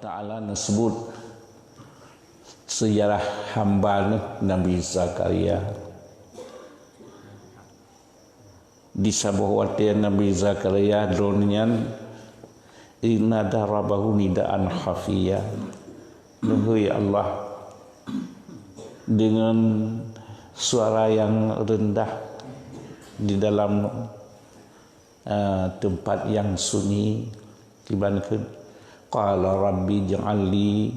Ta'ala sebut sejarah hamba Nabi Zakaria. Di sabuh wate Nabi Zakaria dronian inada rabahu nidaan khafiyya. Nuhui Allah dengan suara yang rendah di dalam tempat yang sunyi. Tibankan qala rabbi ja'alli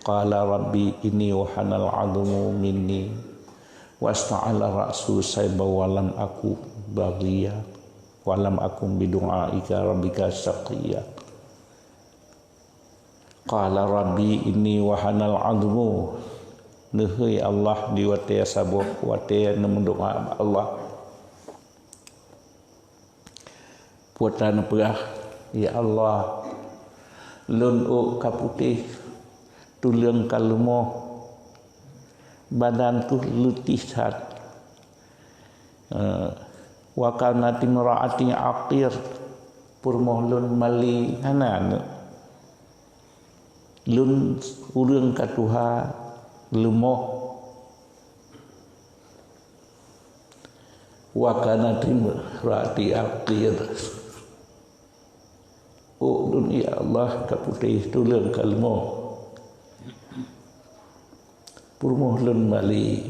qala rabbi inni wahanal 'admu minni wasta'ala ra'su sayba walam aku baghiya walam akum bidu'aika rabbika syaqiyya. Qala rabbi inni wahanal 'admu. Nuhui Allah di wate sabuh wate mendoa Allah puatan perah. Ya Allah, lun kaputih tulang kalmo badanku lutih sat wa kana timraati aqir purmoh lun mali hanan lun urang katuha lumoh wa kana timraati aqir. Oh dunia Allah kaputih tulang kalmo purmoh lun mali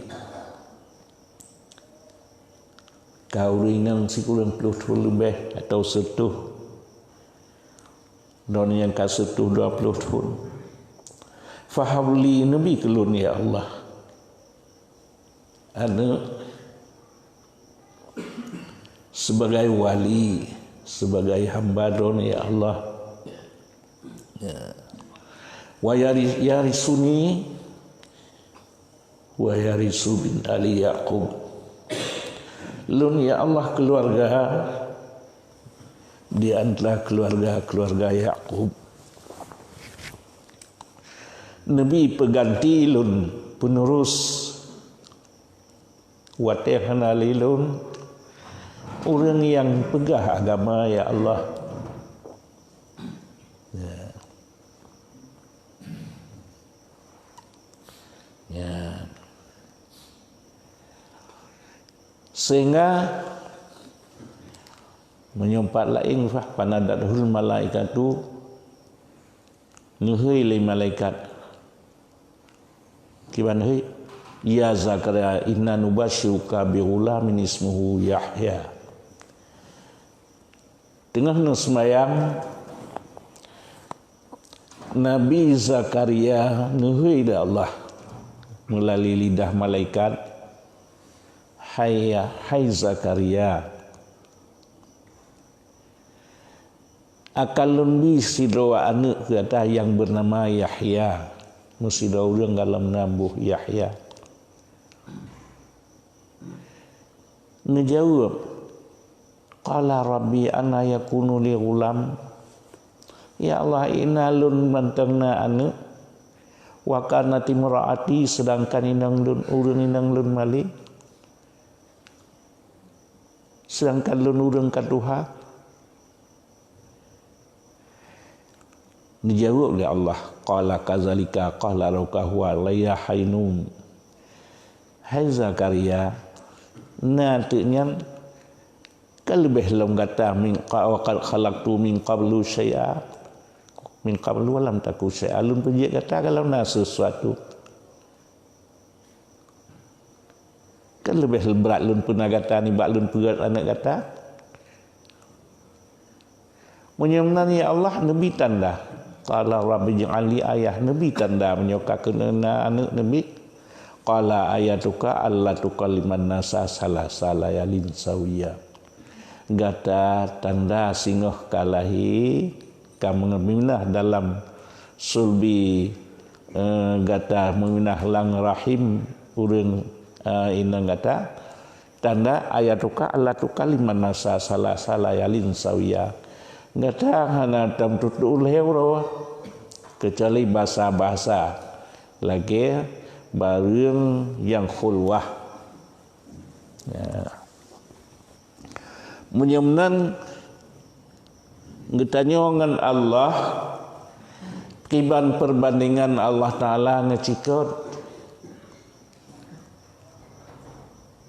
kau rinang sikulang puluh lebih atau setuh don yang kasetuh 20 tahun fahabli nabi kelun ya Allah anu sebagai wali sebagai hamba don ya Allah wa yarisuni wa yarisu bin ali Yaqub. Lun ya Allah keluarga di antara keluarga Yaqub. Nabi peganti lun penerus wate hanalilun orang yang pegah agama ya Allah. Ya. Sehingga menyumpat lain panadatul malaikatu nuhui li malaikat kiban hui ya Zakaria inna nubasyiruka bi ghulamin ismuhu Yahya. Tengah semayang Nabi Zakaria nuhui dah Allah melalui lidah malaikat, hai Zakaria, akalun bi sidoa anak kata yang bernama Yahya, mesti orang dalam nabuh Yahya. Ngejawab, qala rabbi anna yakunu li ghulam. Ya Allah, inalun mantangna anak wa kana timraati sedangkan inang lun urang inang lun mali sedangkan lun urang kaduha. Dijawab oleh Allah, qala kadzalika qala rauka huwa layya hainum. Hai Zakaria, nantinya kalbeh lam gata min qawqal khalaqtu min qablu syai'a min qablu walam taku syai'a. Alun penjik kata kalau nak sesuatu kan lebih berat lun pernah kata ni bak lun berat anak kata menyemnan ya Allah nabi tanda qala rabbi ja'alli ayah nabi tanda menyoka kena anak nabi qala ayatuka alla tukalliman nasa salasa layalin sawiya. Gata tanda singoh kalahi kamu meminah dalam sulbi gata meminah lang rahim urang inang gata tanda ayatuka alla tukalliman nasa salasa layalin sawiya. Gata hana tam tutu lewro kecuali bahasa-bahasa lagi barang yang khulwah ya. Menyemnan ngetanya dengan Allah Kiban perbandingan Allah Ta'ala ngecikut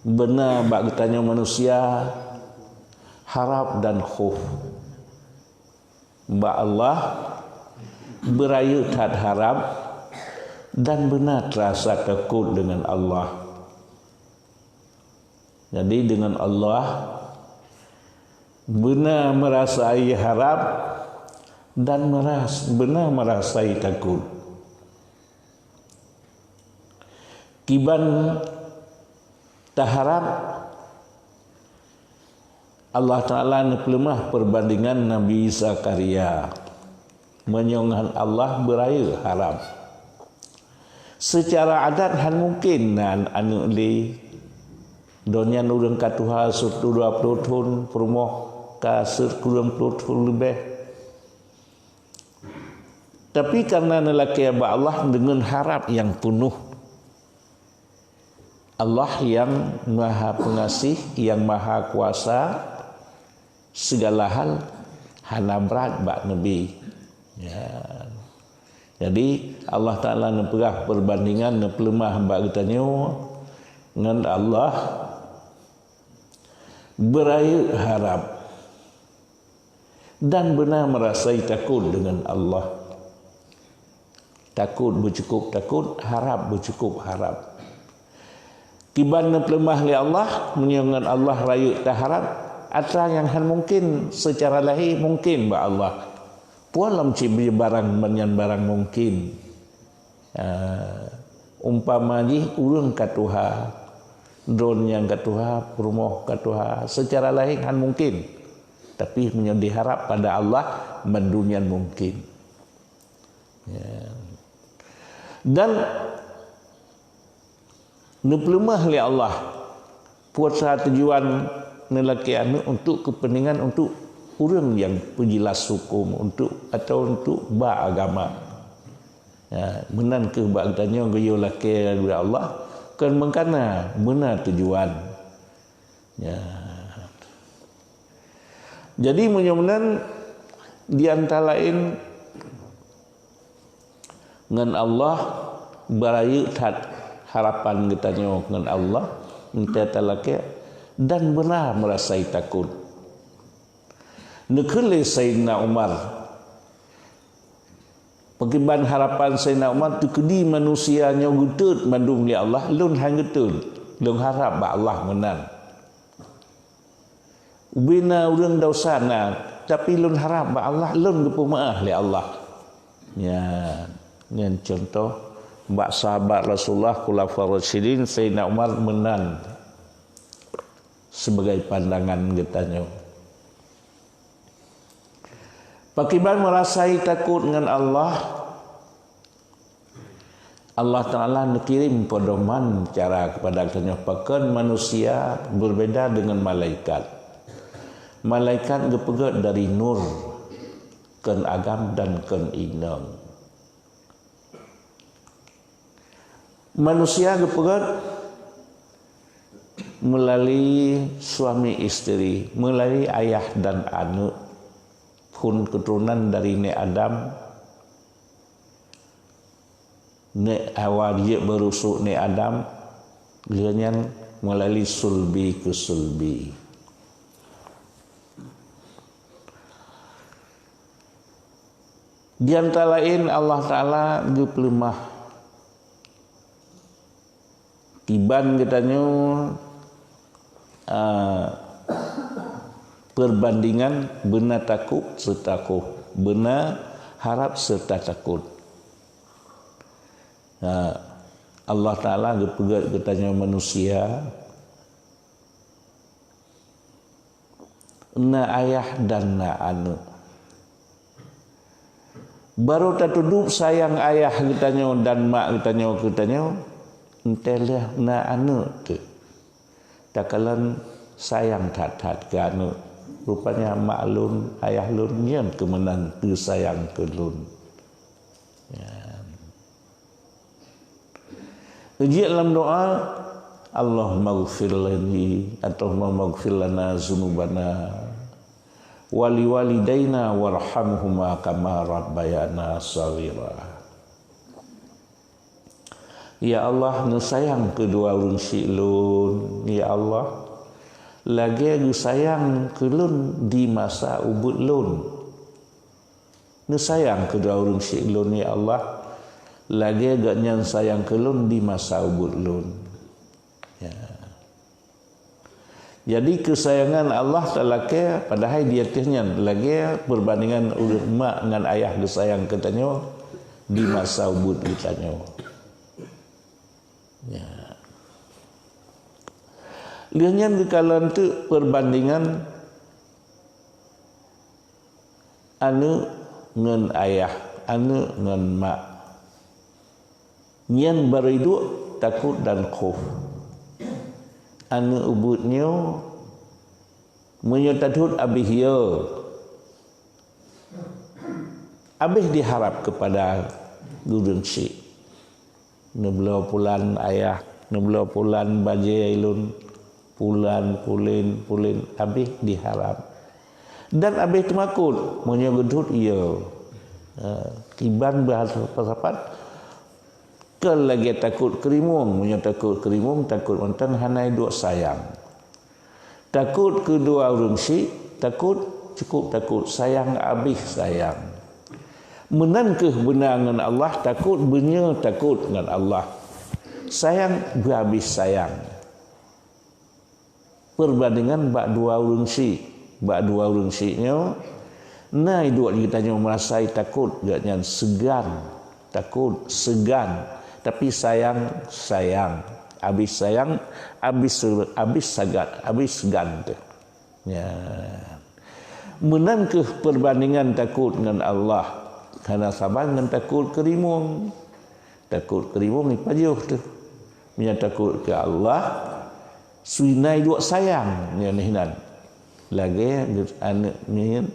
benar bak tanya manusia harap dan khuf. Bak Allah berayu tak harap dan benar terasa takut dengan Allah. Jadi dengan Allah benar merasai harap dan benar merasai takut. Kiban taharap Allah Ta'ala nepelemah perbandingan Nabi Zakaria menyongan Allah beraya harap. Secara adat han mungkin anu li donya nurung katuha sutu 20 tahun perumah ka 10 tahun lebih. Tapi karena nelaki Allah dengan harap yang penuh, Allah yang maha pengasih, yang maha kuasa, segala hal hana berat bak Nabi. Ya. Jadi Allah Ta'ala nepegah perbandingan nepelemah bak kitanya dengan Allah beraya harap dan benar merasai takut dengan Allah. Takut bercukup takut, harap bercukup harap. Kiban nepelemah li Allah menyongan Allah rayu tak harap atra yang han mungkin secara lahir mungkin ba Allah. Pualam cibi barang menyan barang mungkin. Umpama ji urang katuha, drone yang katuha, perumah katuha, secara lahir han mungkin. Tapi menyan diharap pada Allah mendunyan mungkin. Ya. Dan nepelemah li Allah puasa tujuan nelaki anu untuk kepentingan untuk orang yang penjelas hukum atau untuk ba agama. Ya, benar ke ba tanya gayo laki Allah kan mengkana benar tujuan. Ya. Jadi menyemenan di antara lain dengan Allah berayu harapan kita dengan Allah minta talaki dan benar merasai takut. Nekele Sayyidina Umar pakiban harapan Sayyidina Umar tu kedi manusianya gutut mandung li Allah lun hang gutut lun harap ba Allah menang ubina urang dosana tapi lun harap ba Allah lun gepemaah li Allah. Ya, yang contoh bak sahabat Rasulullah khulafaur rasyidin Sayyidina Umar menang sebagai pandangan getanya. Pakiban merasai takut dengan Allah, Allah Ta'ala kirim pedoman cara kepada katanya pakan manusia berbeda dengan malaikat. Malaikat gepegat dari nur ken agam dan ken inang. Manusia gepegat melalui suami istri, melalui ayah dan anak, pun keturunan dari Nek Adam, Nek Hawa dia berusuk Nek Adam, dia melalui sulbi ke sulbi. Di antara lain Allah Ta'ala gepelemah tiban katanya perbandingan benar takut serta takut, benar harap serta takut. Allah Ta'ala gepegat katanya manusia na ayah dan na anak. Baru tak duduk sayang ayah katanya dan mak katanya entelah na anak tu. Takalan sayang tat-tat ke anak. Rupanya mak lun, ayah lun yang kemenang tu sayang ke lun. Ya. Ujian dalam doa Allah maghfir lani atau maghfir lana zunubana wali walidaina warhamhuma kama rabbayana shaghira. Ya Allah, nu sayang kedua urang si lun. Ya Allah, lagi nu sayang ke lun di masa ubud lun. Nu sayang kedua urang si lun, ya Allah, lagi gak nyan sayang ke lun di masa ubud lun. Ya. Jadi kesayangan Allah talake padahal dia tehnya lagi perbandingan mak dengan ayah disayang katanya di masa ubud katanya. Ya. Lihatnya di kalan tu perbandingan anu ngan ayah, anu ngan mak. Nyan beridu takut dan khauf. Anu ubudnya menyatadhud abih ya. Abih diharap kepada gudun si. Nebela pulan ayah, nebela pulan bajai ilun, pulan pulin abih diharap. Dan abih temakut menyegedut ia. Kiban bahasa pasapat ke lagi takut kerimung, takut kerimung, takut wonten hanai duk sayang. Takut kedua urang si, takut cukup takut sayang abih sayang. Menankah benar dengan Allah, takut benar takut dengan Allah. Sayang berhabis sayang. Perbandingan bak dua urang si, bak dua urang si nya nai duk ditanya merasai takut gatnya segan, takut segan, tapi sayang habis sayang habis sagat, habis segan tu. Ya. Menankah perbandingan takut dengan Allah? Karena sabar dengan takut kerimung. Takut kerimung ni pajuh tu. Punya takut ke Allah, suinai duk sayang nya ninan. Lagi anak ni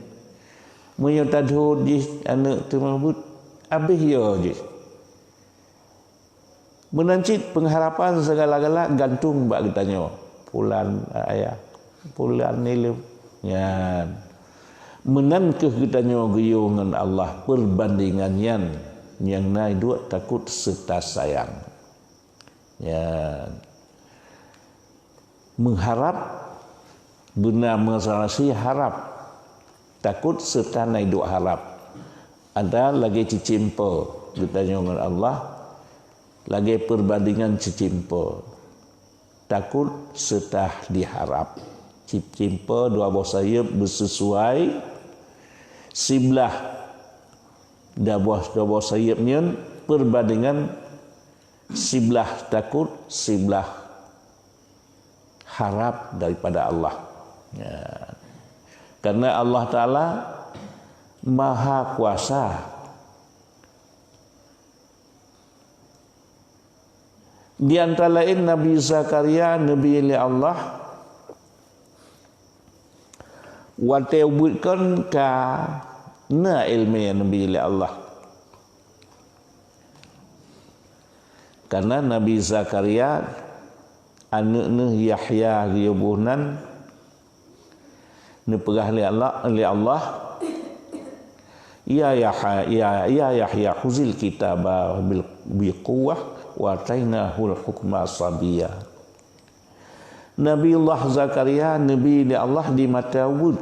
punya tadhud di anak tu mabut abih yo je. Menancit pengharapan segala-gala gantung bak kitanya. Pulan ayah, pulan nilu. Ya. Menankah kitanya guyung dengan Allah perbandingannya yang naik dua takut serta sayang. Ya. Mengharap benar mensalasi harap, takut serta naik dua harap. Ada lagi cicimpa kitanya dengan Allah, lagi perbandingan cicimpa, takut serta diharap. Cicimpa dua buah sayap bersesuai sebelah dua buah sayapnya perbandingan sebelah takut sebelah harap daripada Allah. Ya. Karena Allah Ta'ala Maha Kuasa. Di antara lain Nabi Zakaria, Nabi Allah wate ubutkan ka na ilmu Nabi Allah. Karena Nabi Zakaria anak Yahya ribunan ni perah li Allah ya Yahya khuzil kitaba bil quwwah wa atainahu al-hukma sabiyya. Nabi Allah Zakaria, Nabi Allah di mata wud.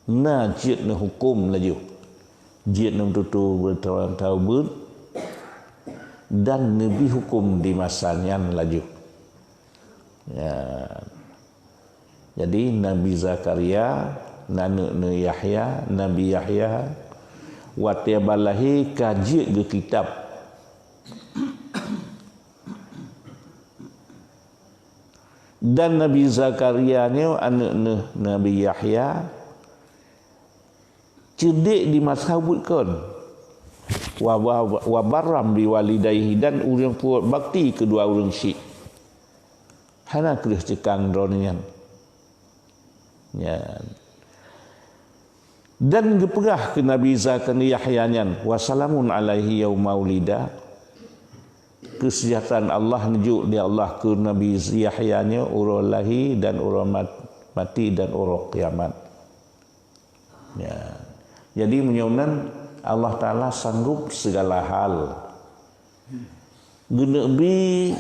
Na jid na hukum laju. Jid na tutu bertahun-tahun dan Nabi hukum di masanya laju. Ya. Jadi Nabi Zakaria, Nabi Yahya wa tiabalahi kaji ke kitab. Dan Nabi Zakaria ni anak Nabi Yahya cerdik di mazhabut kan wa barram bi walidayhi dan urang puat bakti kedua urang si hana kelih cekang dronian ya. Dan geperah ke Nabi Zakaria Yahya nyan wa salamun alaihi yauma ulida, kesejahteraan Allah nujuk di Allah ke Nabi Yahya nya urang lahir dan urang mati dan urang kiamat. Ya. Jadi menyunan Allah Ta'ala sanggup segala hal. Guna bi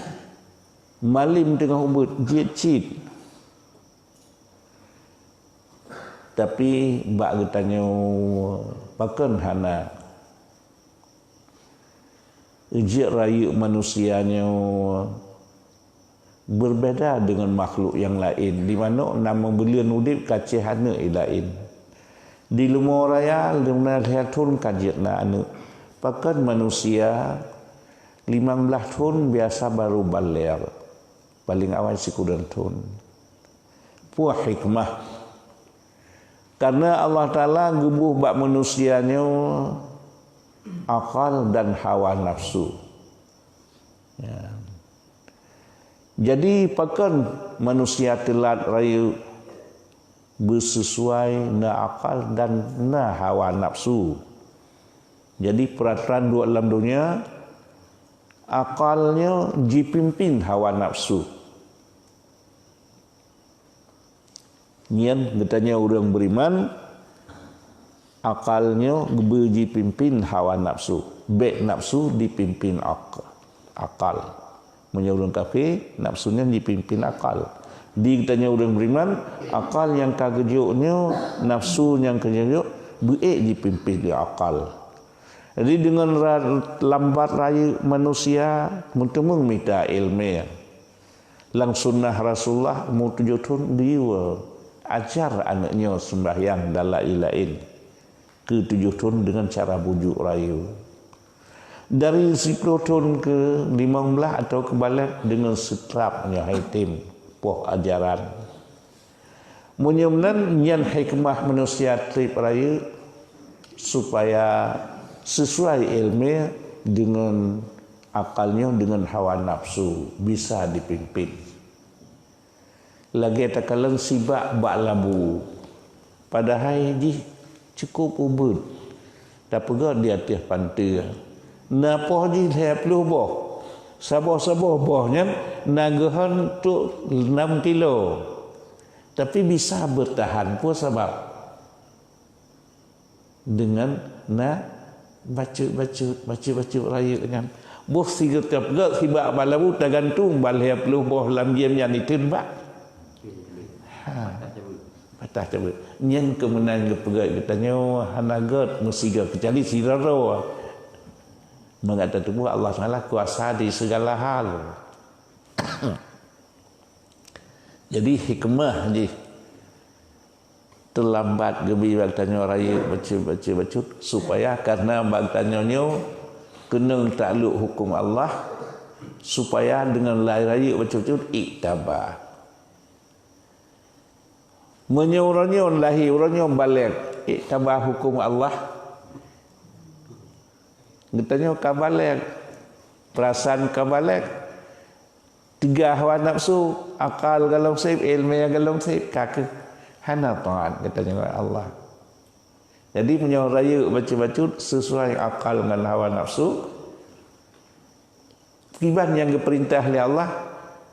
malim tengah ubud cit. Tapi bak getanyo pakan hana ejek rayu manusianya berbeza dengan makhluk yang lain, di mana nama belian udip kacih hana lain. Di lumur raya lumur tahun kajik na anu pakan manusia 15 tahun biasa baru baler, paling awal sikudan tahun. Puah hikmah. Karena Allah Ta'ala gebuh bak manusianya akal dan hawa nafsu. Ya. Jadi pakan manusia telat rayu bersesuai na akal dan na hawa nafsu. Jadi peraturan dua dalam dunia, akalnya dipimpin hawa nafsu. Nian katanya orang beriman, akalnya dipimpin hawa nafsu, baik nafsu dipimpin akal. Menurut orang kafir, nafsunya dipimpin akal. Di katanya orang beriman, akal yang kagejuknya, nafsu yang kagejuk, baik dipimpin akal. Jadi dengan lambat raya manusia, mentemung minta ilmu. Lang sunnah Rasulullah mu 7 tahun dia ajar anaknya sembahyang dalam ilain ke 7 tahun dengan cara bujuk rayu. Dari 10 tahun ke 15 atau kebalik dengan setrapnya haitim poh ajaran. Menyemnan yang hikmah manusia trip rayu supaya sesuai ilmu dengan akalnya, dengan hawa nafsu bisa dipimpin. Lagi tak kalang sibak bak labu. Padahal ji cukup ubud. Tak pegak di atas pantai. Napa ji lep lu boh. Sabah-sabah bohnya nagahan tu 6 kilo. Tapi bisa bertahan pun sebab dengan baca raya dengan boh siga tiap gak sibak bak labu tergantung balep lu boh lam game yang itun bak. Patah coba. Nyen kemenang ke pegat katanya hanagat musiga kecuali siraro. Mengata tubuh Allah Taala kuasa di segala hal. Jadi hikmah ni terlambat gebi baktanya raya baca supaya karena baktanya kena takluk hukum Allah supaya dengan raya baca iktabah. Menyuruhnya lahir, orangnya balik. Tambah hukum Allah. Katanya kabalik. Perasaan kabalik. 3 hawa nafsu. Akal galong sip, ilmu yang galong sip. Kakak. Hana ta'at. Katanya Allah. Jadi menyuruh raya baca-baca sesuai akal dengan hawa nafsu. Kiban yang diperintah oleh Allah.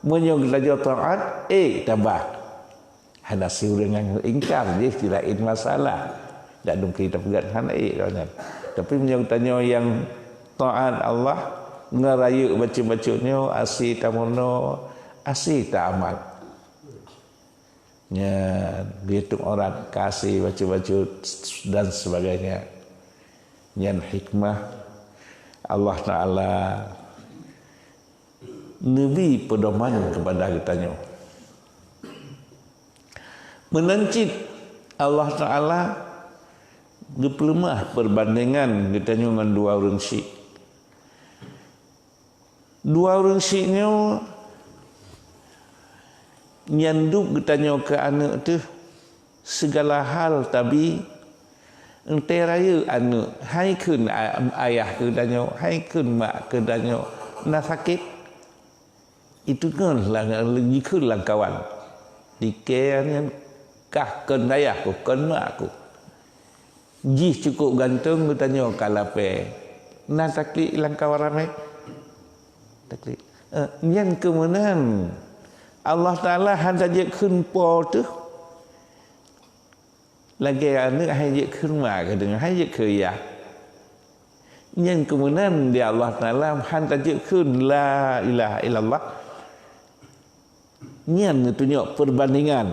Menyuruh belajar ta'at. Tambah. Hana si orang yang ingkar dia tidak masalah. Tak ada kita pegat hana tapi menyangkutnya yang taat Allah ngerayu baca-bacanya asih tamono asih tak amal. Ya, dihitung orang kasih baca-baca dan sebagainya. Yang hikmah Allah Ta'ala Nabi pedoman kepada kitanya. Menancit Allah Ta'ala gepelemah perbandingan katanya dengan 2 orang syik. 2 orang syiknya nyanduk katanya ke anak tu segala hal tapi ente raya anak hai kun ayah katanya hai kun mak katanya nak sakit itu kan lagi kun lah kawan dikiranya kah ken ayahku, ken makku. Ji cukup gantung bertanya kalape. Nak taklik langkah ramai. Taklik. Yang kemenang Allah Ta'ala hendak je kun po tu lagi anak haiขึ้นมาก็ดึงให้เคยya nhân kemudian dia Allah Taala han tajuk kun la ilaha illallah nyen tunjuk perbandingan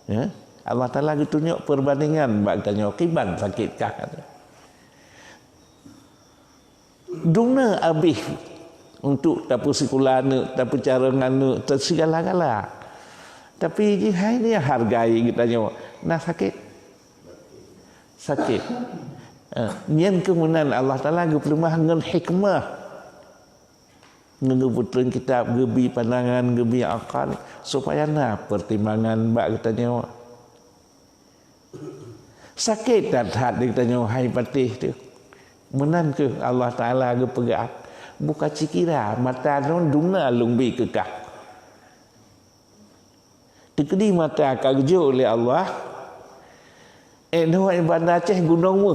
ya Allah Taala tunjuk perbandingan bak tanya kiban sakitkah duna habis untuk tapu sekolah tapu cara nganu segala-gala tapi hai ni hargai kita tanya nah sakit nyen kemudian Allah Taala gepelemah dengan hikmah ngebutuhin kitab gebi pandangan gebi akal supaya pertimbangan bak kita tanya sakit dan hati kita tanya hai patih tu menan ke Allah Taala ge pegat buka cikira mata non duna lungbi kekah tekedi mata kagjo oleh Allah no ibadah ceh gunung mu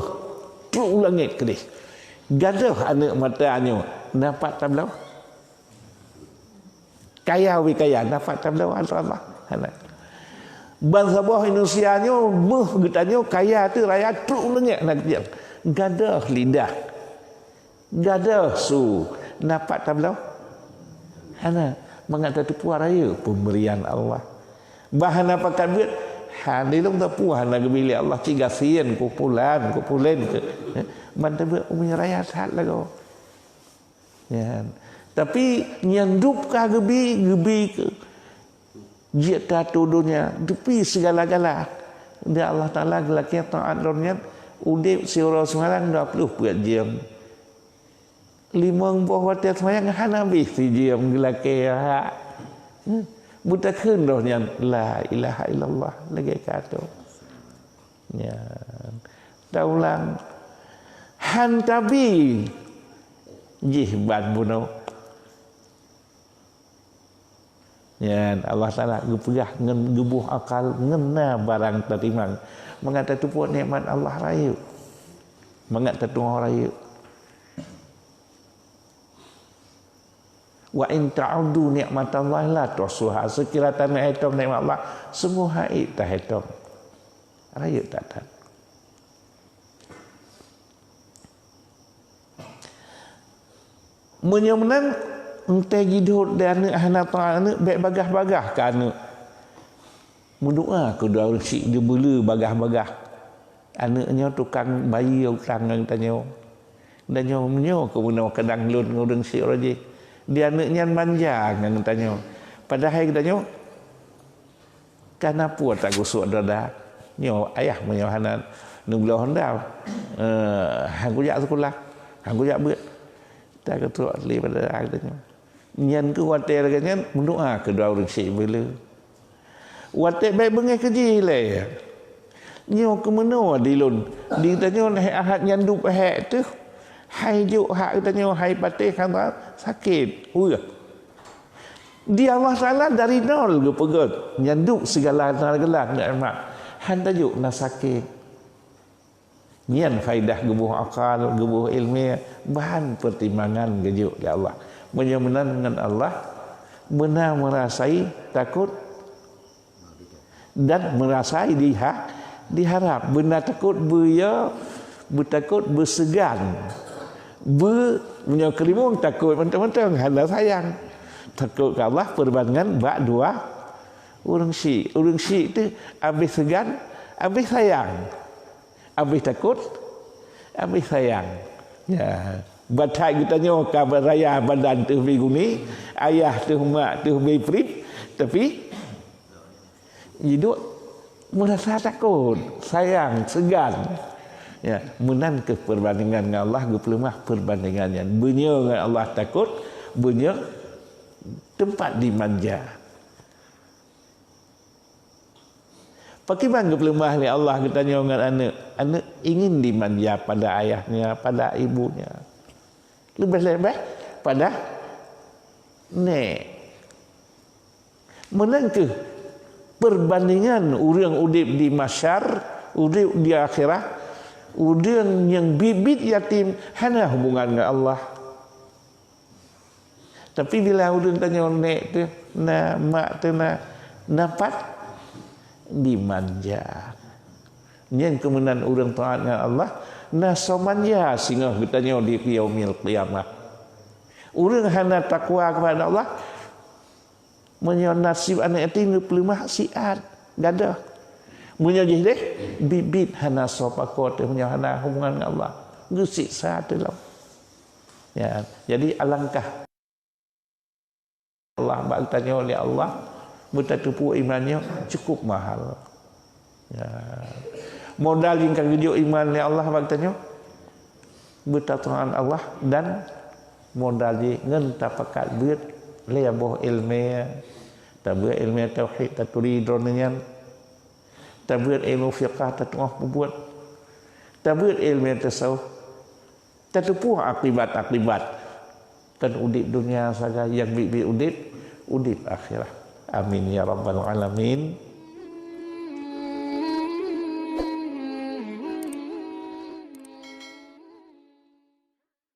truk langit kedih gadah anak matanya nampak tablau kaya nampak tablau Allah anak bangsa bawah Indonesia nyo getanya kaya tu raya truk langit nak dia gadah lidah gadah su nampak tablau ana mengata tipu raya pemberian Allah bahan apa kan buat hani long tak puas nak bilik Allah tiga sien kumpulan ke mantap buat umi raya sat lagu ya tapi nyandup ka gebi ke jika tudunya depi segala-gala dia Allah Taala gelaknya taat dornya udip sira semalang 20 buat jam 5 buah watir semayang habis si jam gelaknya buta keun dornya la ilaha illallah lagi kata ya daulang hantabi jihban buno ya Allah Taala gepegah ngen gebuh akal ngena barang tatimang mengata tu puat nikmat Allah raya mengata tu raya wa in ta'udu nikmatallahi la tuhsuha sekira tanah hitung nikmat Allah semua haid tak hitung raya tak tak menyemenan entah hidup dan anak anak baik bagah-bagah ke anak mendoa ke dua orang syik dia bela bagah-bagah anaknya tukang bayi utang yang tanya dan nyo kemudian kadang lun ngurung syik raji dia anaknya manja yang tanya padahal kita nyo kenapa tak gusuk dada nyo ayah menyohanan nunggu honda hang kujak sekolah hang kujak buat tak ketua li pada katanya nyan ke watir katanya mendoa kedua orang syik bela watir baik bengai keji le nyo ke mana dilun di tanya ahad nyandup hak tu hai juk hak tanya hai patih kan sakit dia Allah Taala dari nol ke pegot nyandup segala gelang nikmat han tajuk na sakit nyan faidah gebuh akal gebuh ilmiah bahan pertimbangan gejuk ya Allah menyamanan dengan Allah benar merasai takut dan merasai diharap benar takut bertakut bersegan menyokrimung takut mentang-mentang hendak sayang takut ke Allah perbandingan bak dua orang syik tu habis segan habis sayang habis takut habis sayang ya batai kita nyo kabar raya badan tu biguni ayah tu mak tu biprit tapi hidup merasa takut sayang segan ya menan ke perbandingan dengan Allah gepelemah perbandingannya bunyi dengan Allah takut bunyi tempat dimanja pakai bang gepelemah ni Allah kita tanya dengan anak ingin dimanja pada ayahnya pada ibunya lebih-lebih pada nek menan ke perbandingan orang udip di masyar udip di akhirat orang yang bibit yatim hanya hubungan dengan Allah tapi bila orang tanya nek tu mak tu dapat dimanja Yang kemudian orang taat dengan Allah nasoman ya singa bertanya di yaumil qiyamah. Orang hana takwa kepada Allah menyo nasib anak itu perlu maksiat gadah. Munyo jih deh bibit hana sopakot munyo hana hubungan dengan Allah. Gesiksa dalam. Ya, jadi alangkah Allah bertanya oleh Allah bertatupu imannya cukup mahal. Ya. Modal yang kerja iman oleh Allah bertanya bertatuan Allah dan modal di ngen tapakat beut leaboh ilmu tabur ilmu tauhid taturidonnya tabur ilmu fiqh tatuah buat tabur ilmu tasawuf tatupu akibat-akibat kan udip dunia saja yang bi udip akhirat. Amin ya rabbal alamin.